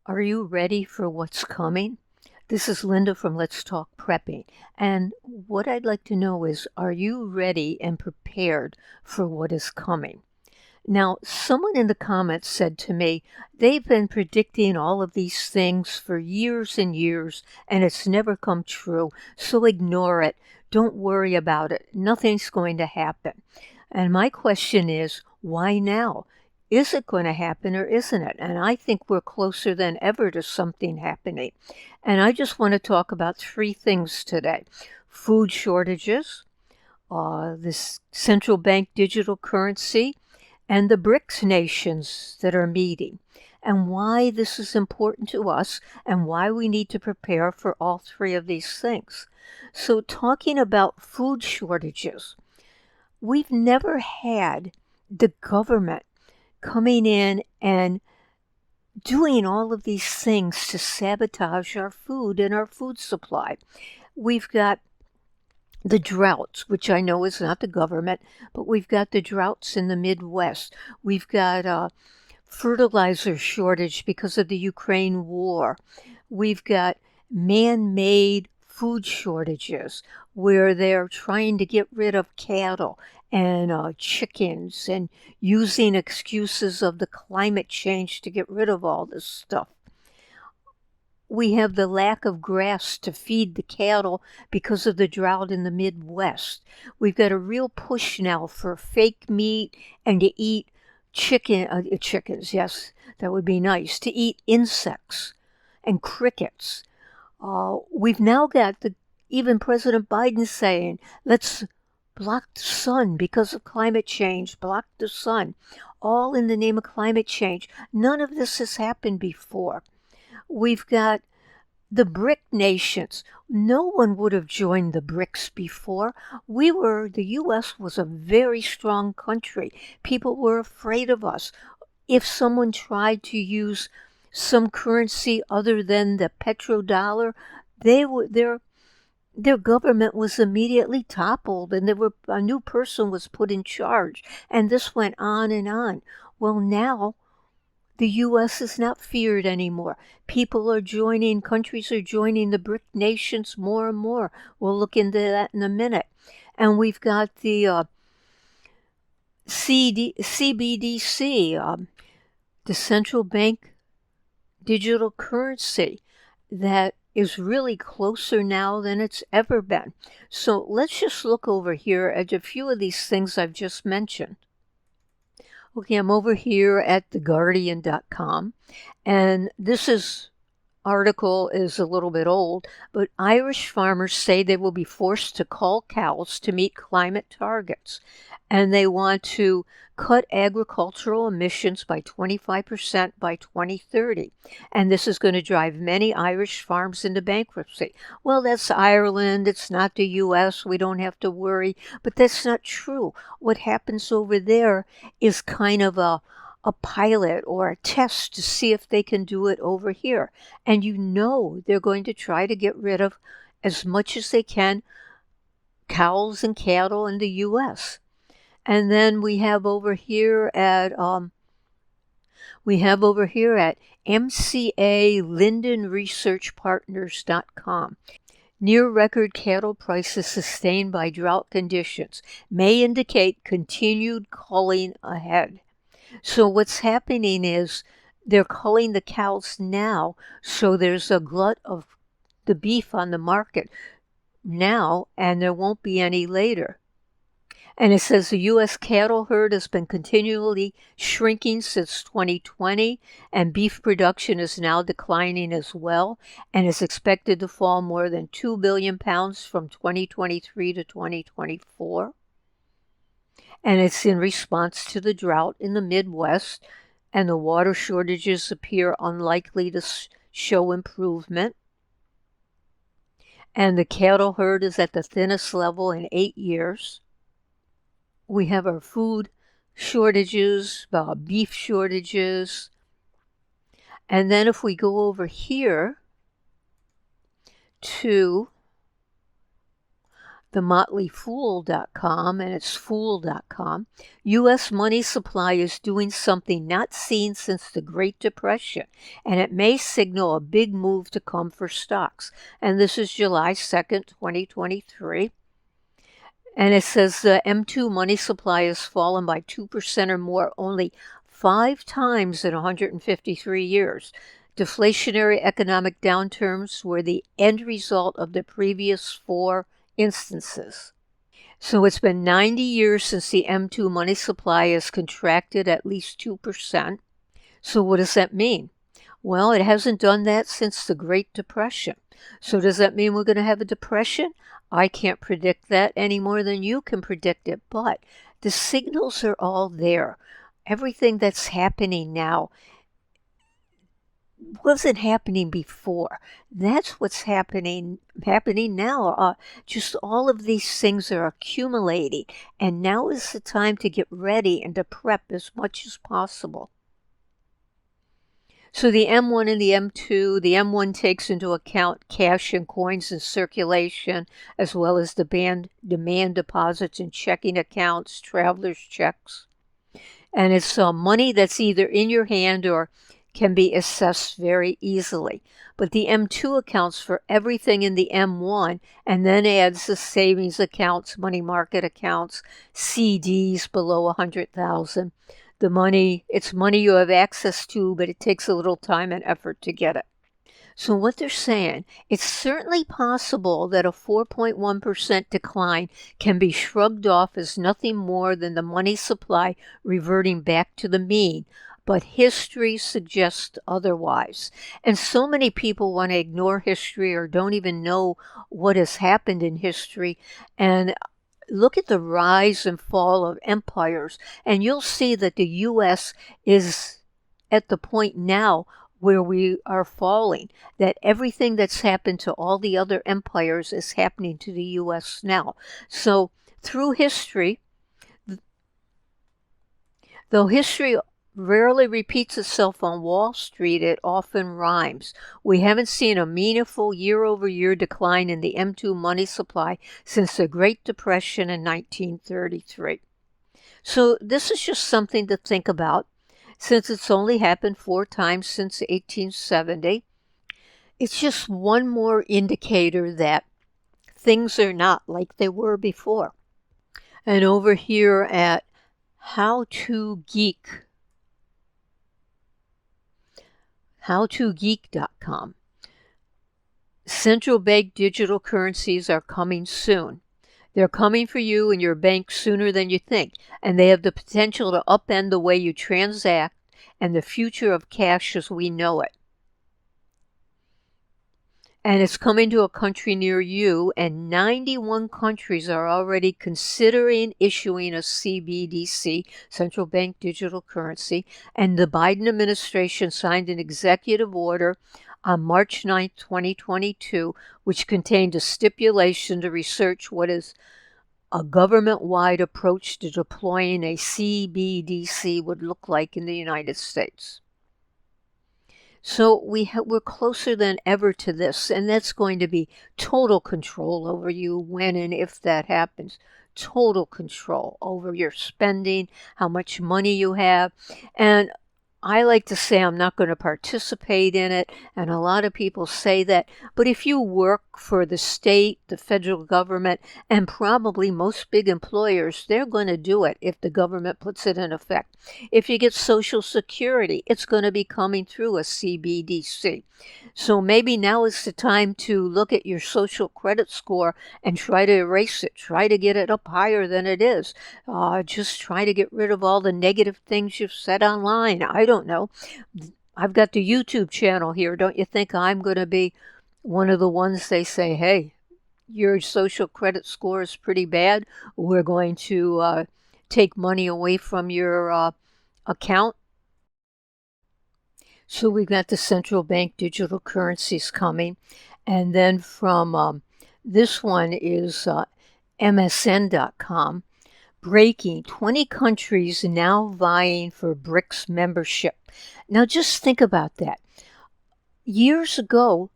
Are you ready for what's coming? This is Linda from Let's Talk Prepping, and what I'd like to know is, are you ready and prepared for what is coming? Now, someone in the comments said to me, they've been predicting all of these things for years and years, and it's never come true, so ignore it. Don't worry about it. Nothing's going to happen. And my question is, why now? Is it going to happen or isn't it? And I think we're closer than ever to something happening. And I just want to talk about three things today. Food shortages, this central bank digital currency, and the BRICS nations that are meeting, and why this is important to us and why we need to prepare for all three of these things. So talking about food shortages, we've never had the government coming in and doing all of these things to sabotage our food and our food supply. We've got the droughts, which I know is not the government, but we've got the droughts in the Midwest. We've got a fertilizer shortage because of the Ukraine war. We've got man-made food shortages where they're trying to get rid of cattle and chickens and using excuses of the climate change to get rid of all this stuff. We have the lack of grass to feed the cattle because of the drought in the Midwest. We've got a real push now for fake meat and to eat chickens, yes, that would be nice, to eat insects and crickets. We've now got even President Biden saying, let's block the sun because of climate change, block the sun, all in the name of climate change. None of this has happened before. We've got the BRIC nations. No one would have joined the BRICS before. The U.S. was a very strong country. People were afraid of us. If someone tried to use some currency other than the petrodollar, their government was immediately toppled, and a new person was put in charge. And this went on and on. Well, now the U.S. is not feared anymore. Countries are joining the BRIC nations more and more. We'll look into that in a minute. And we've got the cbdc, the central bank digital currency, that is really closer now than it's ever been. So let's just look over here at a few of these things I've just mentioned. Okay, I'm over here at theguardian.com, and this article is a little bit old, but Irish farmers say they will be forced to cull cows to meet climate targets, and they want to cut agricultural emissions by 25% by 2030. And this is going to drive many Irish farms into bankruptcy. Well, that's Ireland. It's not the U.S. We don't have to worry. But that's not true. What happens over there is kind of a pilot or a test to see if they can do it over here. And they're going to try to get rid of as much as they can cows and cattle in the U.S. And then we have over here at MCA-LindenResearchPartners.com. Near record cattle prices sustained by drought conditions may indicate continued culling ahead. So what's happening is they're culling the cows now, so there's a glut of the beef on the market now, and there won't be any later. And it says the U.S. cattle herd has been continually shrinking since 2020, and beef production is now declining as well, and is expected to fall more than 2 billion pounds from 2023 to 2024. And it's in response to the drought in the Midwest, and the water shortages appear unlikely to show improvement. And the cattle herd is at the thinnest level in 8 years. We have our food shortages, beef shortages. And then if we go over here to themotleyfool.com, and it's fool.com. U.S. money supply is doing something not seen since the Great Depression, and it may signal a big move to come for stocks. And this is July 2nd, 2023. And it says the M2 money supply has fallen by 2% or more only 5 times in 153 years. Deflationary economic downturns were the end result of the previous 4 instances. So it's been 90 years since the M2 money supply has contracted at least 2%. So what does that mean? Well, it hasn't done that since the Great Depression. So does that mean we're going to have a depression? I can't predict that any more than you can predict it, but the signals are all there. Everything that's happening now wasn't happening before. That's what's happening now. Just all of these things are accumulating, and now is the time to get ready and to prep as much as possible. So the M1 and the M2, the M1 takes into account cash and coins in circulation, as well as demand deposits in checking accounts, traveler's checks. And it's money that's either in your hand or can be assessed very easily. But the M2 accounts for everything in the M1 and then adds the savings accounts, money market accounts, CDs below 100,000. It's money you have access to, but it takes a little time and effort to get it. So what they're saying, it's certainly possible that a 4.1% decline can be shrugged off as nothing more than the money supply reverting back to the mean, but history suggests otherwise. And so many people want to ignore history or don't even know what has happened in history. And look at the rise and fall of empires, and you'll see that the U.S. is at the point now where we are falling, that everything that's happened to all the other empires is happening to the U.S. now. So through history, though history rarely repeats itself on Wall Street, it often rhymes. We haven't seen a meaningful year-over-year decline in the M2 money supply since the Great Depression in 1933. So this is just something to think about. Since it's only happened 4 times since 1870, it's just one more indicator that things are not like they were before. And over here at howtogeek.com. Central bank digital currencies are coming soon. They're coming for you and your bank sooner than you think, and they have the potential to upend the way you transact and the future of cash as we know it. And it's coming to a country near you, and 91 countries are already considering issuing a CBDC, central bank digital currency, and the Biden administration signed an executive order on March 9, 2022, which contained a stipulation to research what is a government-wide approach to deploying a CBDC would look like in the United States. So we're closer than ever to this, and that's going to be total control over you when and if that happens. Total control over your spending, how much money you have. And I like to say I'm not going to participate in it, and a lot of people say that. But if you work for the state, the federal government, and probably most big employers, they're going to do it if the government puts it in effect. If you get Social Security, it's going to be coming through a CBDC. So maybe now is the time to look at your social credit score and try to erase it. Try to get it up higher than it is. Just try to get rid of all the negative things you've said online. I don't know. I've got the YouTube channel here. Don't you think I'm going to be one of the ones they say, hey, your social credit score is pretty bad. We're going to take money away from your account. So we've got the central bank digital currencies coming. And then from this one is MSN.com. Breaking 20 countries now vying for BRICS membership. Now just think about that. Years ago,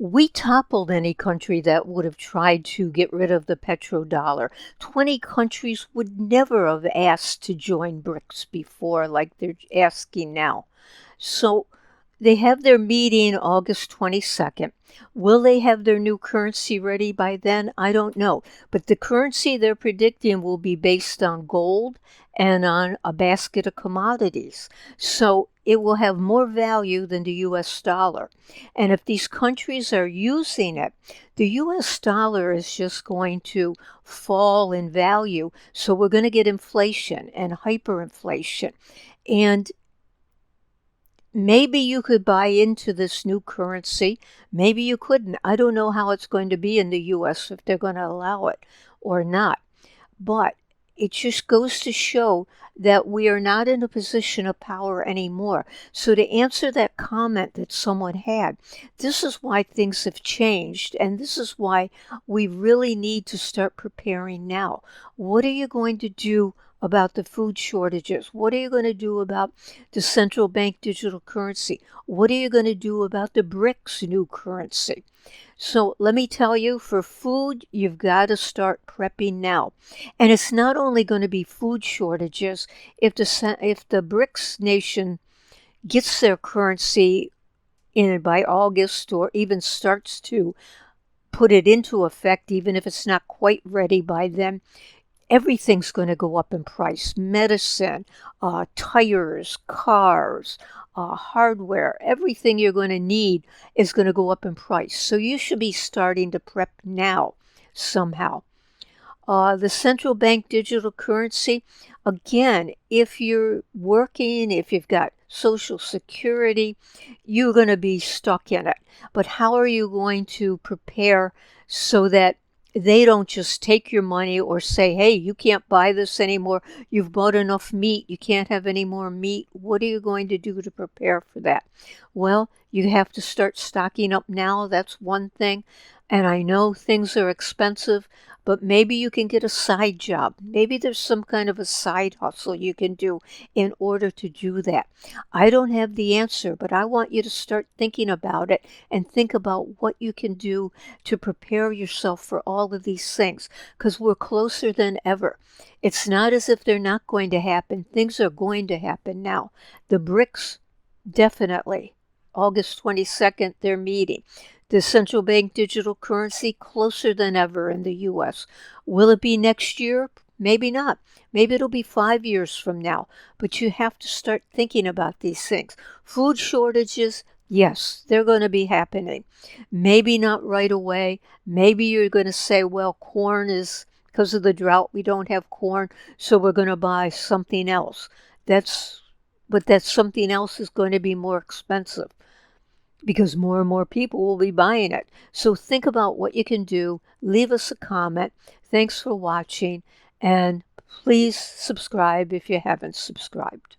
We toppled any country that would have tried to get rid of the petrodollar. 20 countries would never have asked to join BRICS before, like they're asking now. So they have their meeting August 22nd. Will they have their new currency ready by then? I don't know. But the currency they're predicting will be based on gold and on a basket of commodities. So it will have more value than the US dollar. And if these countries are using it, the US dollar is just going to fall in value. So we're going to get inflation and hyperinflation. And maybe you could buy into this new currency. Maybe you couldn't. I don't know how it's going to be in the US, if they're going to allow it or not. But it just goes to show that we are not in a position of power anymore. So to answer that comment that someone had, this is why things have changed, and this is why we really need to start preparing now. What are you going to do about the food shortages? What are you going to do about the central bank digital currency? What are you going to do about the BRICS new currency? So let me tell you, for food, you've got to start prepping now. And it's not only going to be food shortages. If the BRICS nation gets their currency in by August, or even starts to put it into effect, even if it's not quite ready by then, everything's going to go up in price. Medicine, tires, cars, hardware, everything you're going to need is going to go up in price. So you should be starting to prep now somehow. The central bank digital currency, again, if you're working, if you've got Social Security, you're going to be stuck in it. But how are you going to prepare so that they don't just take your money or say, hey, you can't buy this anymore. You've bought enough meat. You can't have any more meat. What are you going to do to prepare for that? Well, you have to start stocking up now. That's one thing. And I know things are expensive, but maybe you can get a side job. Maybe there's some kind of a side hustle you can do in order to do that. I don't have the answer, but I want you to start thinking about it and think about what you can do to prepare yourself for all of these things, because we're closer than ever. It's not as if they're not going to happen. Things are going to happen now. The BRICS, definitely. August 22nd, they're meeting. The central bank digital currency, closer than ever in the U.S. Will it be next year? Maybe not. Maybe it'll be 5 years from now. But you have to start thinking about these things. Food shortages, yes, they're going to be happening. Maybe not right away. Maybe you're going to say, well, corn is, because of the drought, we don't have corn, so we're going to buy something else. But that something else is going to be more expensive, because more and more people will be buying it. So think about what you can do. Leave us a comment. Thanks for watching, and please subscribe if you haven't subscribed.